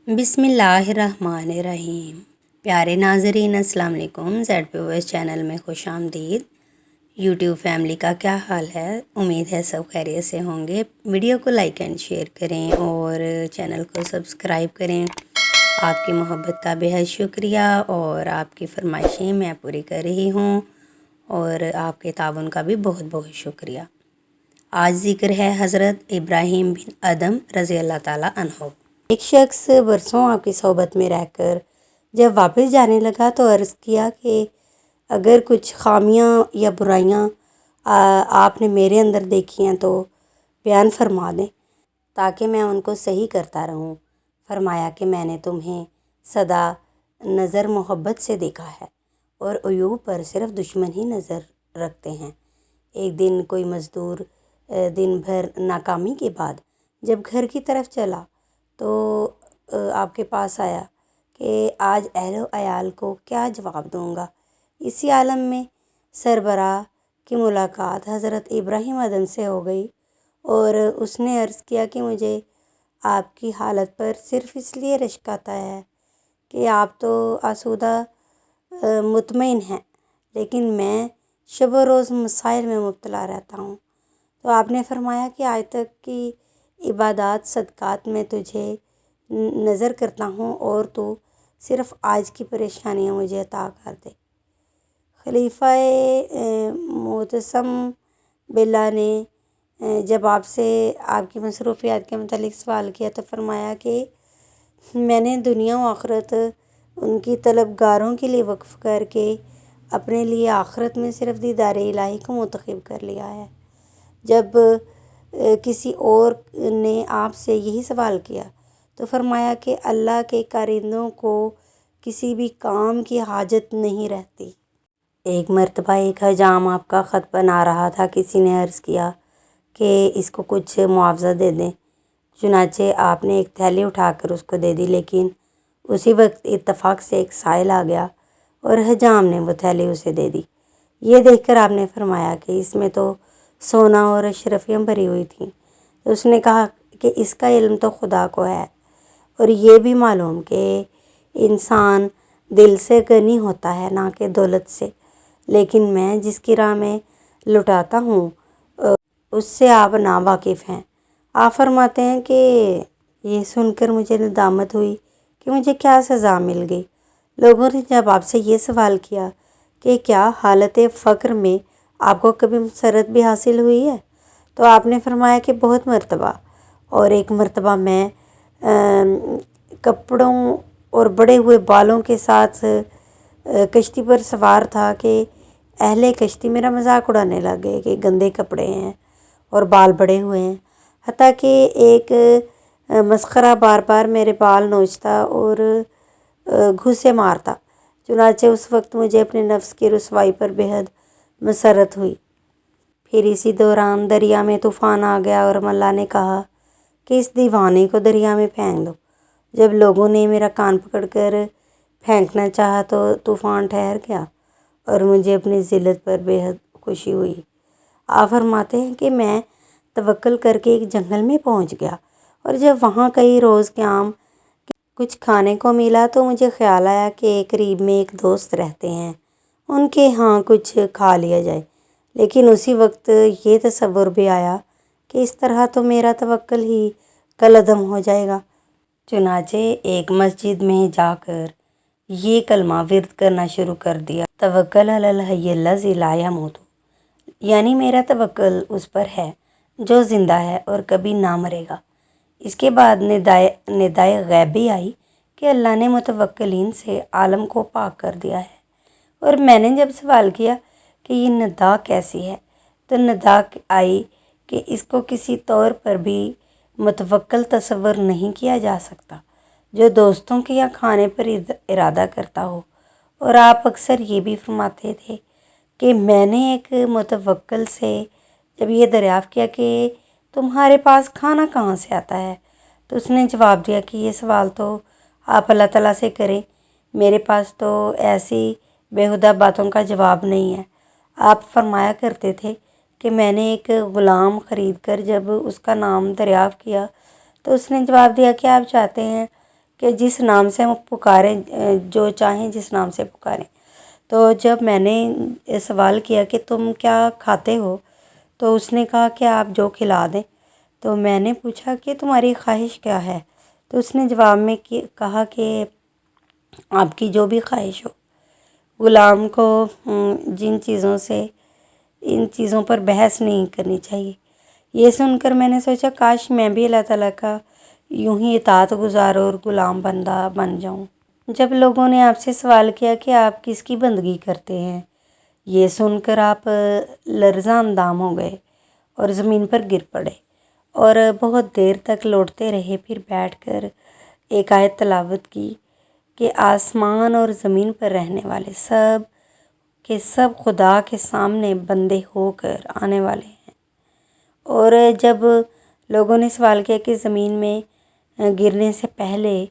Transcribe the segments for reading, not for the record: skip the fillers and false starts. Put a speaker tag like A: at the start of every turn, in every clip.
A: بسم اللہ الرحمن الرحیم۔ پیارے ناظرین السلام علیکم۔ زیڈ پی وائس چینل میں خوش آمدید۔ یوٹیوب فیملی کا کیا حال ہے؟ امید ہے سب خیریت سے ہوں گے۔ ویڈیو کو لائک اینڈ شیئر کریں اور چینل کو سبسکرائب کریں۔ آپ کی محبت کا بے حد شکریہ اور آپ کی فرمائشیں میں پوری کر رہی ہوں اور آپ کے تعاون کا بھی بہت بہت شکریہ۔ آج ذکر ہے حضرت ابراہیم بن ادم رضی اللہ تعالیٰ عنہ۔ ایک شخص برسوں آپ کی صحبت میں رہ کر جب واپس جانے لگا تو عرض کیا کہ اگر کچھ خامیاں یا برائیاں آپ نے میرے اندر دیکھی ہیں تو بیان فرما دیں تاکہ میں ان کو صحیح کرتا رہوں۔ فرمایا کہ میں نے تمہیں سدا نظر محبت سے دیکھا ہے اور عیوب پر صرف دشمن ہی نظر رکھتے ہیں۔ ایک دن کوئی مزدور دن بھر ناکامی کے بعد جب گھر کی طرف چلا تو آپ کے پاس آیا کہ آج اہل و عیال کو کیا جواب دوں گا۔ اسی عالم میں سربراہ کی ملاقات حضرت ابراہیم ادم سے ہو گئی اور اس نے عرض کیا کہ مجھے آپ کی حالت پر صرف اس لیے رشک آتا ہے کہ آپ تو آسودہ مطمئن ہیں، لیکن میں شب و روز مسائل میں مبتلا رہتا ہوں۔ تو آپ نے فرمایا کہ آج تک کی عبادات صدقات میں تجھے نظر کرتا ہوں اور تو صرف آج کی پریشانیاں مجھے عطا کر دے۔ خلیفہ معتصم باللہ نے جب آپ سے آپ کی مصروفیات کے متعلق سوال کیا تو فرمایا کہ میں نے دنیا و آخرت ان کی طلبگاروں کے لیے وقف کر کے اپنے لیے آخرت میں صرف دیدار الہی کو منتخب کر لیا ہے۔ جب کسی اور نے آپ سے یہی سوال کیا تو فرمایا کہ اللہ کے کارندوں کو کسی بھی کام کی حاجت نہیں رہتی۔ ایک مرتبہ ایک حجام آپ کا خط بنا رہا تھا، کسی نے عرض کیا کہ اس کو کچھ معاوضہ دے دیں۔ چنانچہ آپ نے ایک تھیلی اٹھا کر اس کو دے دی، لیکن اسی وقت اتفاق سے ایک سائل آ گیا اور حجام نے وہ تھیلی اسے دے دی۔ یہ دیکھ کر آپ نے فرمایا کہ اس میں تو سونا اور اشرفیاں بھری ہوئی تھیں۔ تو اس نے کہا کہ اس کا علم تو خدا کو ہے اور یہ بھی معلوم کہ انسان دل سے غنی ہوتا ہے نہ کہ دولت سے، لیکن میں جس کی راہ میں لٹاتا ہوں اس سے آپ ناواقف ہیں۔ آپ فرماتے ہیں کہ یہ سن کر مجھے ندامت ہوئی کہ مجھے کیا سزا مل گئی۔ لوگوں نے جب آپ سے یہ سوال کیا کہ کیا حالت فقر میں آپ کو کبھی مسرت بھی حاصل ہوئی ہے تو آپ نے فرمایا کہ بہت مرتبہ، اور ایک مرتبہ میں کپڑوں اور بڑے ہوئے بالوں کے ساتھ کشتی پر سوار تھا کہ اہل کشتی میرا مذاق اڑانے لگے کہ گندے کپڑے ہیں اور بال بڑے ہوئے ہیں، حتیٰ کہ ایک مسخرہ بار بار میرے بال نوچتا اور گھوسے مارتا۔ چنانچہ اس وقت مجھے اپنے نفس کی رسوائی پر بے حد مسرت ہوئی۔ پھر اسی دوران دریا میں طوفان آ گیا اور ملا نے کہا کہ اس دیوانے کو دریا میں پھینک دو۔ جب لوگوں نے میرا کان پکڑ کر پھینکنا چاہا تو طوفان ٹھہر گیا اور مجھے اپنی ذلت پر بے حد خوشی ہوئی۔ آپ فرماتے ہیں کہ میں توکل کر کے ایک جنگل میں پہنچ گیا اور جب وہاں کئی روز قیام کچھ کھانے کو ملا تو مجھے خیال آیا کہ قریب میں ایک دوست رہتے ہیں، ان کے ہاں کچھ کھا لیا جائے، لیکن اسی وقت یہ تصور بھی آیا کہ اس طرح تو میرا توکل ہی کالعدم ہو جائے گا۔ چنانچہ ایک مسجد میں جا کر یہ کلمہ ورد کرنا شروع کر دیا، توکل علی الحی الذی لا یموت، یعنی میرا توکل اس پر ہے جو زندہ ہے اور کبھی نہ مرے گا۔ اس کے بعد ندائے غیبی آئی کہ اللہ نے متوکلین سے عالم کو پاک کر دیا ہے، اور میں نے جب سوال کیا کہ یہ ندا کیسی ہے تو ندا آئی کہ اس کو کسی طور پر بھی متوکل تصور نہیں کیا جا سکتا جو دوستوں کے یا کھانے پر ارادہ کرتا ہو۔ اور آپ اکثر یہ بھی فرماتے تھے کہ میں نے ایک متوکل سے جب یہ دریافت کیا کہ تمہارے پاس کھانا کہاں سے آتا ہے تو اس نے جواب دیا کہ یہ سوال تو آپ اللہ تعالیٰ سے کریں، میرے پاس تو ایسی بیہودہ باتوں کا جواب نہیں ہے۔ آپ فرمایا کرتے تھے کہ میں نے ایک غلام خرید کر جب اس کا نام دریافت کیا تو اس نے جواب دیا کہ آپ چاہتے ہیں کہ جس نام سے ہم پکاریں، جو چاہیں جس نام سے پکاریں۔ تو جب میں نے سوال کیا کہ تم کیا کھاتے ہو، تو اس نے کہا کہ آپ جو کھلا دیں۔ تو میں نے پوچھا کہ تمہاری خواہش کیا ہے؟ تو اس نے جواب میں کہا کہ آپ کی جو بھی خواہش ہو۔ غلام کو جن چیزوں سے ان چیزوں پر بحث نہیں کرنی چاہیے۔ یہ سن کر میں نے سوچا کاش میں بھی اللہ تعالیٰ کا یوں ہی اطاعت گزار اور غلام بندہ بن جاؤں۔ جب لوگوں نے آپ سے سوال کیا کہ آپ کس کی بندگی کرتے ہیں، یہ سن کر آپ لرزاں اندام ہو گئے اور زمین پر گر پڑے اور بہت دیر تک لوٹتے رہے۔ پھر بیٹھ کر ایک آیت تلاوت کی کہ آسمان اور زمین پر رہنے والے سب کے سب خدا کے سامنے بندے ہو کر آنے والے ہیں۔ اور جب لوگوں نے سوال کیا کہ زمین میں گرنے سے پہلے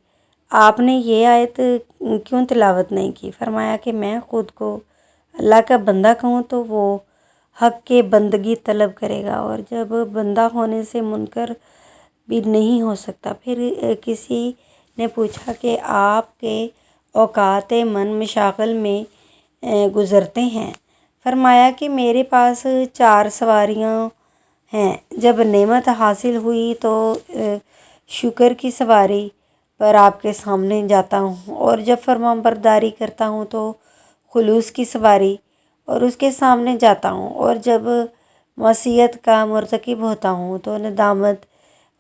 A: آپ نے یہ آیت کیوں تلاوت نہیں کی، فرمایا کہ میں خود کو اللہ کا بندہ کہوں تو وہ حق کے بندگی طلب کرے گا، اور جب بندہ ہونے سے منکر بھی نہیں ہو سکتا۔ پھر کسی نے پوچھا کہ آپ کے اوقات من مشاغل میں گزرتے ہیں، فرمایا کہ میرے پاس 4 سواریاں ہیں۔ جب نعمت حاصل ہوئی تو شکر کی سواری پر آپ کے سامنے جاتا ہوں، اور جب فرمان برداری کرتا ہوں تو خلوص کی سواری اور اس کے سامنے جاتا ہوں، اور جب معصیت کا مرتکب ہوتا ہوں تو ندامت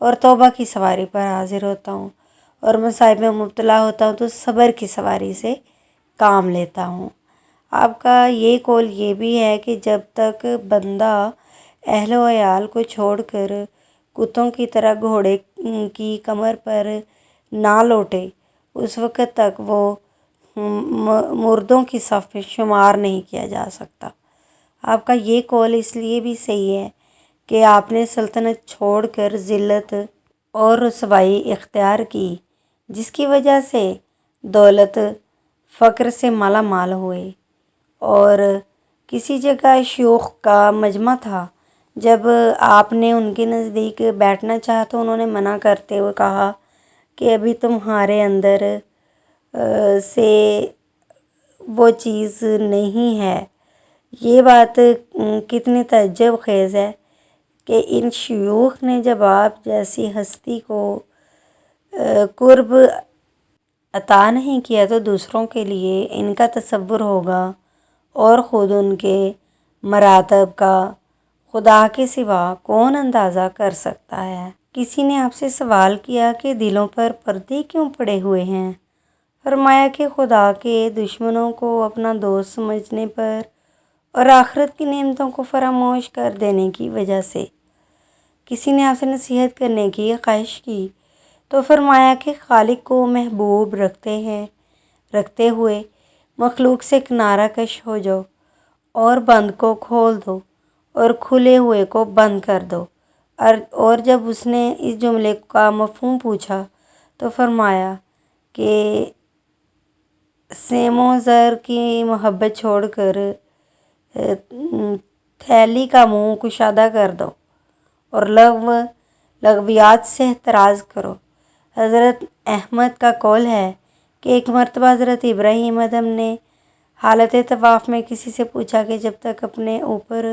A: اور توبہ کی سواری پر حاضر ہوتا ہوں، اور مصائب میں مبتلا ہوتا ہوں تو صبر کی سواری سے کام لیتا ہوں۔ آپ کا یہ قول یہ بھی ہے کہ جب تک بندہ اہل و عیال کو چھوڑ کر کتوں کی طرح گھوڑے کی کمر پر نہ لوٹے، اس وقت تک وہ مردوں کی صف میں شمار نہیں کیا جا سکتا۔ آپ کا یہ قول اس لیے بھی صحیح ہے کہ آپ نے سلطنت چھوڑ کر ذلت اور رسوائی اختیار کی، جس کی وجہ سے دولت فقر سے مالا مال ہوئے۔ اور کسی جگہ شیوخ کا مجمع تھا، جب آپ نے ان کے نزدیک بیٹھنا چاہا تو انہوں نے منع کرتے ہوئے کہا کہ ابھی تمہارے اندر سے وہ چیز نہیں ہے۔ یہ بات کتنی تعجب خیز ہے کہ ان شیوخ نے جب آپ جیسی ہستی کو قرب عطا نہیں کیا تو دوسروں کے لیے ان کا تصور ہوگا، اور خود ان کے مراتب کا خدا کے سوا کون اندازہ کر سکتا ہے۔ کسی نے آپ سے سوال کیا کہ دلوں پر پردے کیوں پڑے ہوئے ہیں، فرمایا کہ خدا کے دشمنوں کو اپنا دوست سمجھنے پر اور آخرت کی نعمتوں کو فراموش کر دینے کی وجہ سے۔ کسی نے آپ سے نصیحت کرنے کی خواہش کی تو فرمایا کہ خالق کو محبوب رکھتے ہوئے مخلوق سے کنارہ کش ہو جاؤ، اور بند کو کھول دو اور کھلے ہوئے کو بند کر دو۔ اور جب اس نے اس جملے کا مفہوم پوچھا تو فرمایا کہ سیم و زر کی محبت چھوڑ کر تھیلی کا منہ کشادہ کر دو اور لغویات سے احتراز کرو۔ حضرت احمد کا قول ہے کہ ایک مرتبہ حضرت ابراہیم ادم نے حالت طواف میں کسی سے پوچھا کہ جب تک اپنے اوپر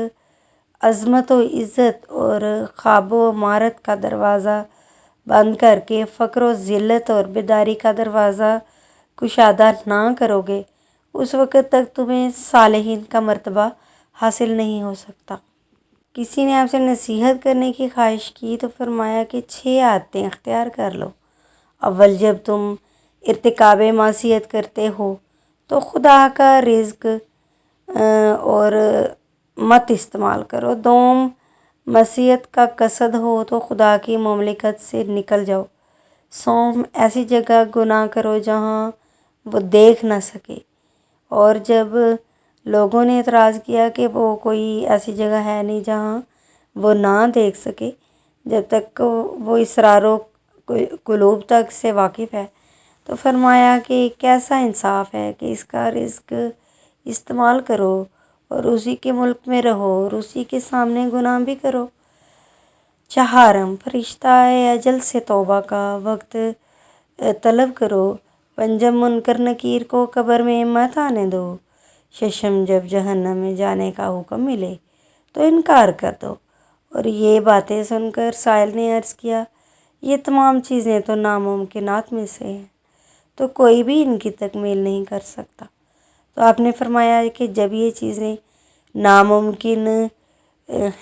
A: عظمت و عزت اور خواب و عمارت کا دروازہ بند کر کے فقر و ذلت اور بیداری کا دروازہ کشادہ نہ کرو گے، اس وقت تک تمہیں صالحین کا مرتبہ حاصل نہیں ہو سکتا۔ کسی نے آپ سے نصیحت کرنے کی خواہش کی تو فرمایا کہ 6 عادتیں اختیار کر لو۔ اول، جب تم ارتکاب معصیت کرتے ہو تو خدا کا رزق اور مت استعمال کرو۔ دوم، معصیت کا قصد ہو تو خدا کی مملکت سے نکل جاؤ۔ سوم، ایسی جگہ گناہ کرو جہاں وہ دیکھ نہ سکے، اور جب لوگوں نے اعتراض کیا کہ وہ کوئی ایسی جگہ ہے نہیں جہاں وہ نہ دیکھ سکے جب تک وہ اسرار و قلوب تک سے واقف ہے، تو فرمایا کہ کیسا انصاف ہے کہ اس کا رزق استعمال کرو اور اسی کے ملک میں رہو اور اسی کے سامنے گناہ بھی کرو۔ چہارم، فرشتہ اجل سے توبہ کا وقت طلب کرو، پنجم منکر نکیر کو قبر میں مت آنے دو، ششم جب جہنم میں جانے کا حکم ملے تو انکار کر دو۔ اور یہ باتیں سن کر سائل نے عرض کیا، یہ تمام چیزیں تو ناممکنات میں سے ہیں، تو کوئی بھی ان کی تکمیل نہیں کر سکتا۔ تو آپ نے فرمایا کہ جب یہ چیزیں ناممکن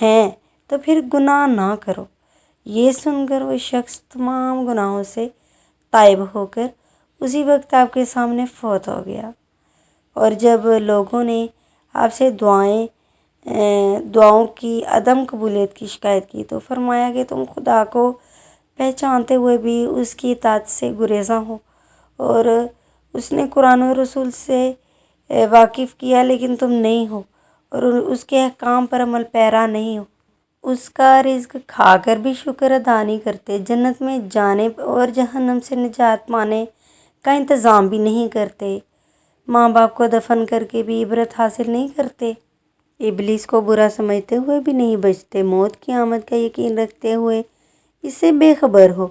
A: ہیں تو پھر گناہ نہ کرو۔ یہ سن کر وہ شخص تمام گناہوں سے تائب ہو کر اسی وقت آپ کے سامنے فوت ہو گیا۔ اور جب لوگوں نے آپ سے دعاؤں کی عدم قبولیت کی شکایت کی تو فرمایا کہ تم خدا کو پہچانتے ہوئے بھی اس کی اطاعت سے گریزاں ہو، اور اس نے قرآن و رسول سے واقف کیا لیکن تم نہیں ہو، اور اس کے احکام پر عمل پیرا نہیں ہو، اس کا رزق کھا کر بھی شکر ادا نہیں کرتے، جنت میں جانے اور جہنم سے نجات پانے کا انتظام بھی نہیں کرتے، ماں باپ کو دفن کر کے بھی عبرت حاصل نہیں کرتے، ابلیس کو برا سمجھتے ہوئے بھی نہیں بچتے، موت کی آمد کا یقین رکھتے ہوئے اس سے بے خبر ہو،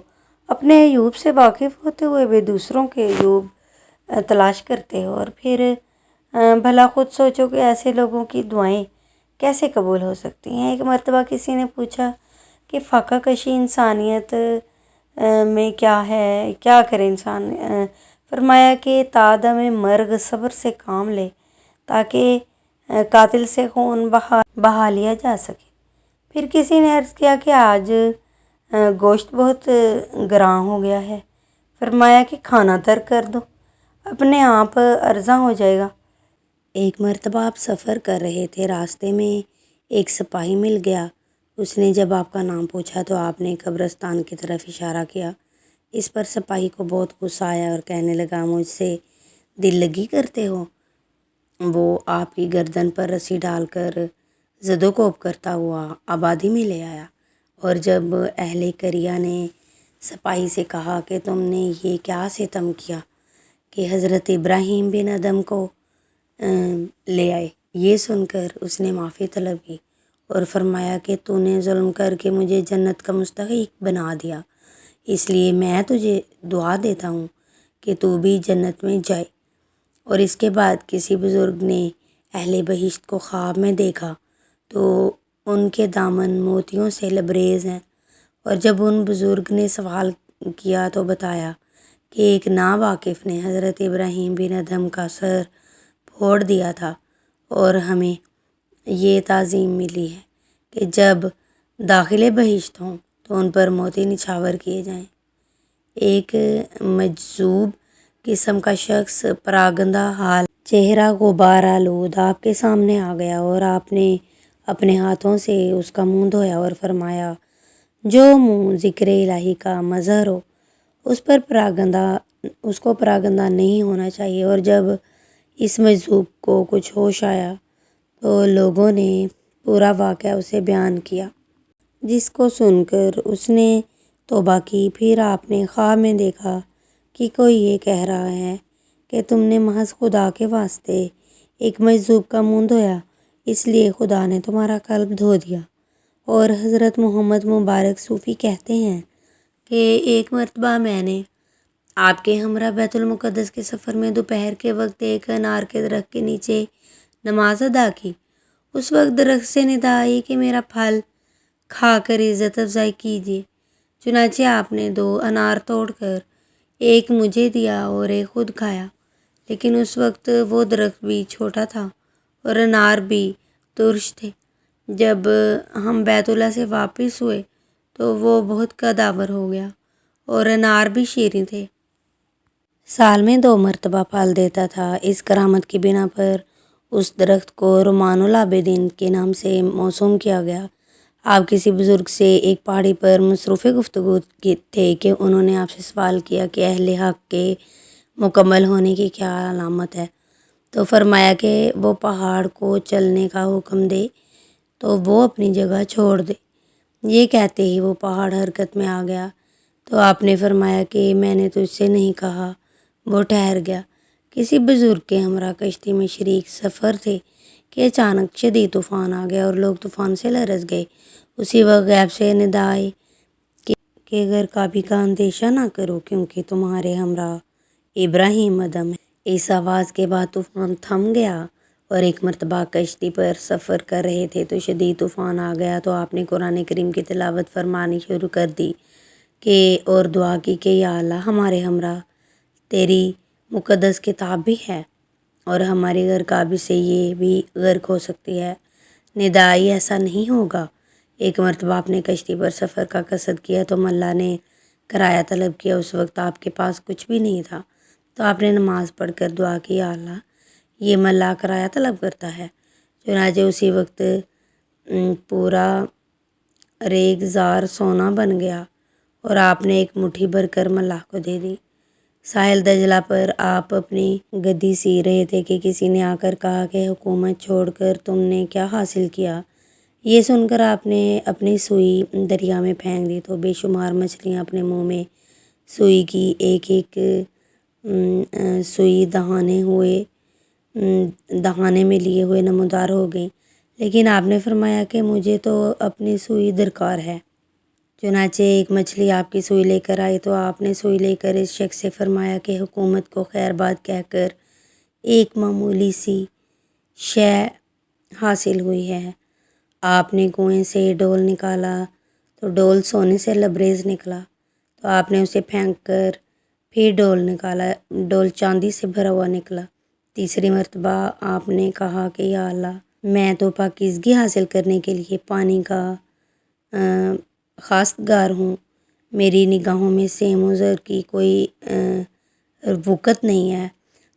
A: اپنے عیوب سے واقف ہوتے ہوئے بھی دوسروں کے عیوب تلاش کرتے ہو، اور پھر بھلا خود سوچو کہ ایسے لوگوں کی دعائیں کیسے قبول ہو سکتی ہیں۔ ایک مرتبہ کسی نے پوچھا کہ فاقہ کشی انسانیت میں کیا ہے، کیا کرے انسان؟ فرمایا کہ تا دم مرگ صبر سے کام لے تاکہ قاتل سے خون بہا لیا جا سکے۔ پھر کسی نے عرض کیا کہ آج گوشت بہت گراں ہو گیا ہے، فرمایا کہ کھانا ترک کر دو، اپنے آپ ارزاں ہو جائے گا۔ ایک مرتبہ آپ سفر کر رہے تھے، راستے میں ایک سپاہی مل گیا، اس نے جب آپ کا نام پوچھا تو آپ نے قبرستان کی طرف اشارہ کیا۔ اس پر سپاہی کو بہت غصہ آیا اور کہنے لگا، مجھ سے دل لگی کرتے ہو؟ وہ آپ کی گردن پر رسی ڈال کر زد و کوب کرتا ہوا آبادی میں لے آیا، اور جب اہل قریہ نے سپاہی سے کہا کہ تم نے یہ کیا ستم کیا کہ حضرت ابراہیم بن ادم کو لے آئے، یہ سن کر اس نے معافی طلب کی اور فرمایا کہ تو نے ظلم کر کے مجھے جنت کا مستحق بنا دیا، اس لیے میں تجھے دعا دیتا ہوں کہ تو بھی جنت میں جائے۔ اور اس کے بعد کسی بزرگ نے اہل بہشت کو خواب میں دیکھا تو ان کے دامن موتیوں سے لبریز ہیں، اور جب ان بزرگ نے سوال کیا تو بتایا کہ ایک ناواقف نے حضرت ابراہیم بن ادم کا سر پھوڑ دیا تھا، اور ہمیں یہ تعظیم ملی ہے کہ جب داخل بہشت ہوں تو ان پر موتی نچھاور کیے جائیں۔ ایک مجذوب قسم کا شخص پراگندہ حال، چہرہ غبار آلود آپ کے سامنے آ گیا، اور آپ نے اپنے ہاتھوں سے اس کا منہ دھویا اور فرمایا، جو منہ ذکر الہی کا مظہر ہو اس کو پراگندہ نہیں ہونا چاہیے۔ اور جب اس مجذوب کو کچھ ہوش آیا تو لوگوں نے پورا واقعہ اسے بیان کیا، جس کو سن کر اس نے توبہ کی۔ پھر آپ نے خواب میں دیکھا کہ کوئی یہ کہہ رہا ہے کہ تم نے محض خدا کے واسطے ایک مجذوب کا منہ دھویا، اس لیے خدا نے تمہارا قلب دھو دیا۔ اور حضرت محمد مبارک صوفی کہتے ہیں کہ ایک مرتبہ میں نے آپ کے ہمراہ بیت المقدس کے سفر میں دوپہر کے وقت ایک انار کے درخت کے نیچے نماز ادا کی، اس وقت درخت سے ندا آئی کہ میرا پھل کھا کر عزت افزائی کیجیے، چنانچہ آپ نے 2 انار توڑ کر ایک مجھے دیا اور ایک خود کھایا، لیکن اس وقت وہ درخت بھی چھوٹا تھا اور انار بھی ترش تھے۔ جب ہم بیت اللہ سے واپس ہوئے تو وہ بہت قدآور ہو گیا اور انار بھی شیریں تھے۔ سال میں 2 مرتبہ پھل دیتا تھا۔ اس کرامت کی بنا پر اس درخت کو رمان العابدین کے نام سے موسوم کیا گیا۔ آپ کسی بزرگ سے ایک پہاڑی پر مصروف گفتگو تھے کہ انہوں نے آپ سے سوال کیا کہ اہل حق کے مکمل ہونے کی کیا علامت ہے؟ تو فرمایا کہ وہ پہاڑ کو چلنے کا حکم دے تو وہ اپنی جگہ چھوڑ دے۔ یہ کہتے ہی وہ پہاڑ حرکت میں آ گیا۔ تو آپ نے فرمایا کہ میں نے تجھ سے نہیں کہا۔ وہ ٹھہر گیا۔ کسی بزرگ کے ہمراہ کشتی میں شریک سفر تھے کہ اچانک شدید طوفان آ گیا اور لوگ طوفان سے لرز گئے۔ اسی وقت غیب سے ندا آئی کہ غر کعبی کا اندیشہ نہ کرو کیونکہ تمہارے ہمراہ ابراہیم ادم ہے۔ اس آواز کے بعد طوفان تھم گیا اور ایک مرتبہ کشتی پر سفر کر رہے تھے تو شدید طوفان آ گیا تو آپ نے قرآن کریم کی تلاوت فرمانی شروع کر دی اور دعا کی کہ یا اللہ ہمارے ہمراہ تیری مقدس کتاب بھی ہے اور ہماری غرقابی سے یہ بھی غرق ہو سکتی ہے، ندائی ایسا نہیں ہوگا۔ ایک مرتبہ آپ نے کشتی پر سفر کا قصد کیا تو ملا نے کرایہ طلب کیا۔ اس وقت آپ کے پاس کچھ بھی نہیں تھا تو آپ نے نماز پڑھ کر دعا کی یا اللہ یہ ملا کرایہ طلب کرتا ہے۔ چنانچہ اسی وقت پورا ریگزار سونا بن گیا اور آپ نے ایک مٹھی بھر کر ملاح کو دے دی۔ ساحل دجلہ پر آپ اپنی گدی سی رہے تھے کہ کسی نے آ کر کہا کہ حکومت چھوڑ کر تم نے کیا حاصل کیا؟ یہ سن کر آپ نے اپنی سوئی دریا میں پھینک دی تو بے شمار مچھلیاں اپنے منہ میں سوئی کی ایک ایک سوئی دہانے میں لیے ہوئے نمودار ہو گئیں، لیکن آپ نے فرمایا کہ مجھے تو اپنی سوئی درکار ہے۔ چنانچہ ایک مچھلی آپ کی سوئی لے کر آئی تو آپ نے سوئی لے کر اس شخص سے فرمایا کہ حکومت کو خیر بات کہہ کر ایک معمولی سی شے حاصل ہوئی ہے۔ آپ نے کنویں سے ڈول نکالا تو ڈول سونے سے لبریز نکلا تو آپ نے اسے پھینک کر پھر ڈول نکالا، ڈول چاندی سے بھرا ہوا نکلا۔ تیسری مرتبہ آپ نے کہا کہ یا اللہ میں تو پاکیزگی حاصل کرنے کے لیے پانی کا خواستگار ہوں، میری نگاہوں میں سیم و زر کی کوئی وقت نہیں ہے۔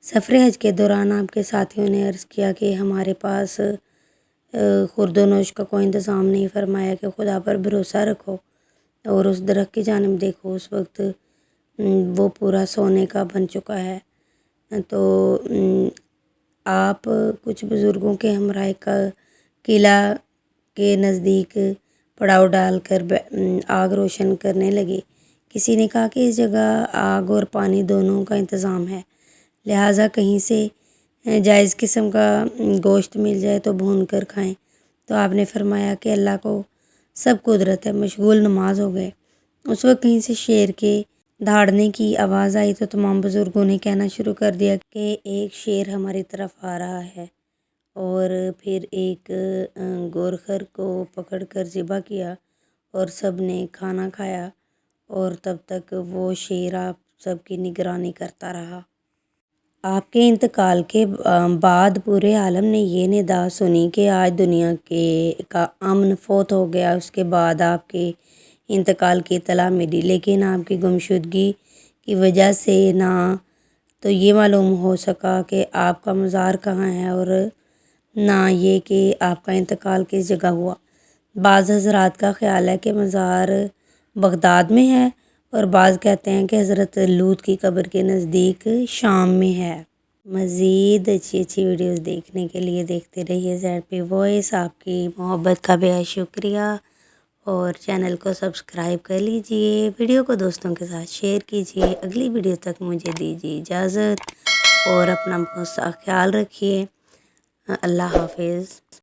A: سفر حج کے دوران آپ کے ساتھیوں نے عرض کیا کہ ہمارے پاس خورد و نوش کا کوئی انتظام نہیں، فرمایا کہ خدا پر بھروسہ رکھو اور اس درخت کی جانب دیکھو، اس وقت وہ پورا سونے کا بن چکا ہے۔ تو آپ کچھ بزرگوں کے ہمراہ کا قلعہ کے نزدیک پڑاؤ ڈال کر آگ روشن کرنے لگے۔ کسی نے کہا کہ اس جگہ آگ اور پانی دونوں کا انتظام ہے، لہٰذا کہیں سے جائز قسم کا گوشت مل جائے تو بھون کر کھائیں۔ تو آپ نے فرمایا کہ اللہ کو سب قدرت ہے، مشغول نماز ہو گئے۔ اس وقت کہیں سے شیر کے دہاڑنے کی آواز آئی تو تمام بزرگوں نے کہنا شروع کر دیا کہ ایک شیر ہماری طرف آ رہا ہے، اور پھر ایک گورخر کو پکڑ کر ذبح کیا اور سب نے کھانا کھایا اور تب تک وہ شیر آپ سب کی نگرانی کرتا رہا۔ آپ کے انتقال کے بعد پورے عالم نے یہ ندا سنی کہ آج دنیا کا امن فوت ہو گیا۔ اس کے بعد آپ کے انتقال کی اطلاع ملی، لیکن آپ کی گمشدگی کی وجہ سے نہ تو یہ معلوم ہو سکا کہ آپ کا مزار کہاں ہے اور نہ یہ کہ آپ کا انتقال کس جگہ ہوا۔ بعض حضرات کا خیال ہے کہ مزار بغداد میں ہے اور بعض کہتے ہیں کہ حضرت لوط کی قبر کے نزدیک شام میں ہے۔ مزید اچھی ویڈیوز دیکھنے کے لیے دیکھتے رہیے ZP وائس۔ آپ کی محبت کا بے حد شکریہ اور چینل کو سبسکرائب کر لیجئے، ویڈیو کو دوستوں کے ساتھ شیئر کیجئے۔ اگلی ویڈیو تک مجھے دیجیے اجازت اور اپنا بہت سا خیال رکھیے۔ اللہ حافظ۔